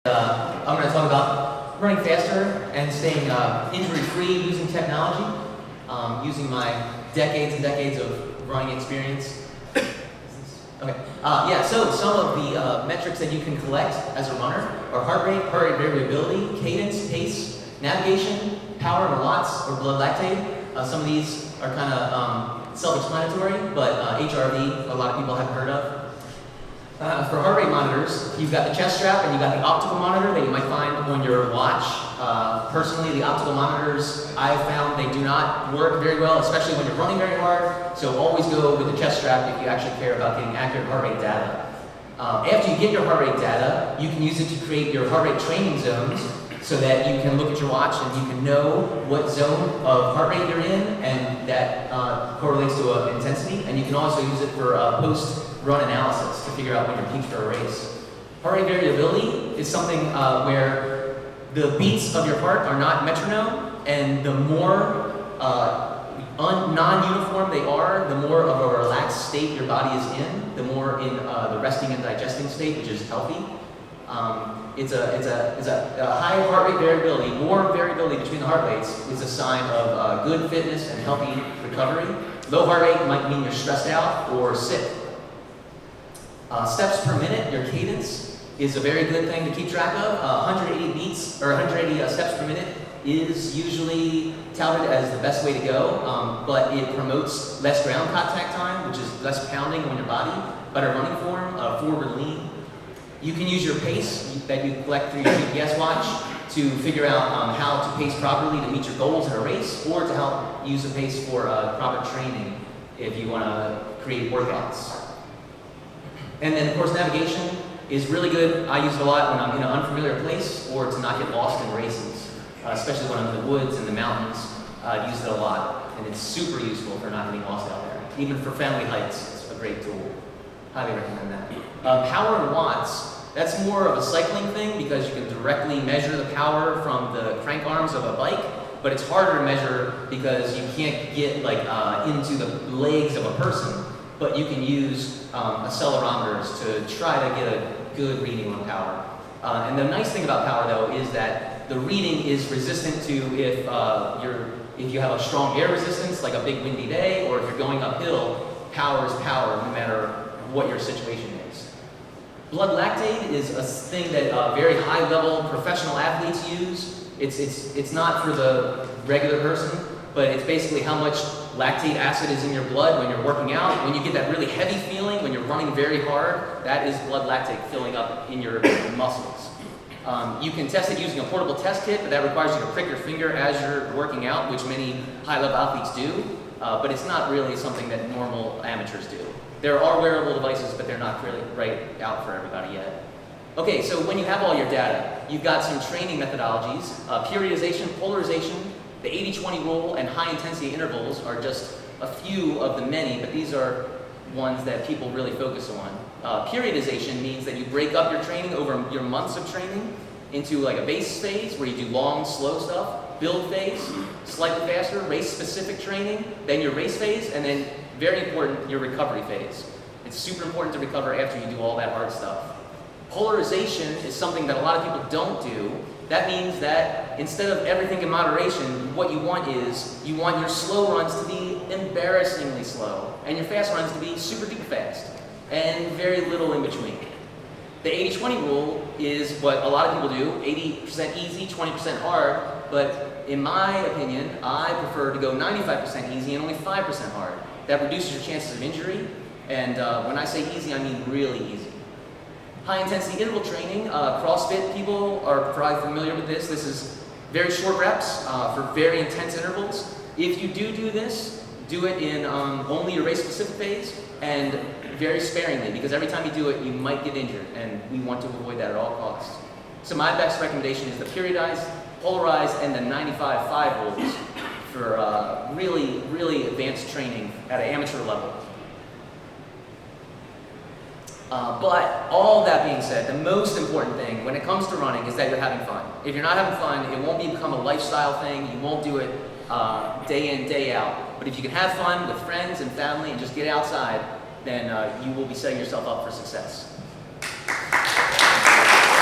I'm going to talk about running faster and staying injury-free using technology, using my decades and decades of running experience. Okay. So some of the metrics that you can collect as a runner are heart rate variability, cadence, pace, navigation, power in watts or blood lactate. Some of these are kind of self-explanatory, but HRV, a lot of people haven't heard of. For heart rate monitors, you've got the chest strap and you've got the optical monitor that you might find on your watch. Personally, the optical monitors, I've found they do not work very well, especially when you're running very hard. So always go with the chest strap if you actually care about getting accurate heart rate data. After you get your heart rate data, you can use it to create your heart rate training zones so that you can look at your watch and you can know what zone of heart rate you're in, and that correlates to intensity. And you can also use it for post-run analysis to figure out when you're peaked for a race. Heart rate variability is something where the beats of your heart are not metronome, and the more non-uniform they are, the more of a relaxed state your body is in, the more in the resting and digesting state, which is healthy. It's a high heart rate variability, more variability between the heart rates is a sign of good fitness and healthy recovery. Low heart rate might mean you're stressed out or sick. Steps per minute, your cadence, is a very good thing to keep track of. 180 beats or 180 steps per minute is usually touted as the best way to go, but it promotes less ground contact time, which is less pounding on your body, better running form, forward lean. You can use your pace that you collect through your GPS watch to figure out how to pace properly to meet your goals in a race, or to help use a pace for proper training if you want to create workouts. And then, of course, navigation is really good. I use it a lot when I'm in an unfamiliar place or to not get lost in races, especially when I'm in the woods and the mountains. I use it a lot, and it's super useful for not getting lost out there. Even for family hikes, it's a great tool. Highly recommend that. Power in watts, that's more of a cycling thing because you can directly measure the power from the crank arms of a bike, but it's harder to measure because you can't get into the legs of a person, but you can use accelerometers to try to get a good reading on power. And the nice thing about power, though, is that the reading is resistant to if you have a strong air resistance, like a big windy day, or if you're going uphill, power is power no matter what your situation is. Blood lactate is a thing that very high-level professional athletes use. It's not for the regular person, but it's basically how much lactate acid is in your blood when you're working out. When you get that really heavy feeling, when you're running very hard, that is blood lactate filling up in your muscles. You can test it using a portable test kit, but that requires you to prick your finger as you're working out, which many high-level athletes do, but it's not really something that normal amateurs do. There are wearable devices, but they're not really right out for everybody yet. Okay, so when you have all your data, you've got some training methodologies. Periodization, polarization, the 80-20 rule, and high-intensity intervals are just a few of the many, but these are ones that people really focus on. Periodization means that you break up your training over your months of training into like a base phase where you do long, slow stuff, build phase, slightly faster, race-specific training, then your race phase, and then, very important, your recovery phase. It's super important to recover after you do all that hard stuff. Polarization is something that a lot of people don't do. That means that instead of everything in moderation, what you want is, you want your slow runs to be embarrassingly slow, and your fast runs to be super duper fast, and very little in between. The 80-20 rule is what a lot of people do, 80% easy, 20% hard, but in my opinion, I prefer to go 95% easy and only 5% hard. That reduces your chances of injury, and when I say easy, I mean really easy. High-intensity interval training, CrossFit people are probably familiar with this. This is very short reps for very intense intervals. If you do this, do it in only your race-specific phase and very sparingly, because every time you do it, you might get injured, and we want to avoid that at all costs. So my best recommendation is the periodized, polarized, and the 95-5 rules for really, really advanced training at an amateur level. But all that being said, the most important thing when it comes to running is that you're having fun. If you're not having fun, it won't become a lifestyle thing. You won't do it day in, day out. But if you can have fun with friends and family and just get outside, then you will be setting yourself up for success.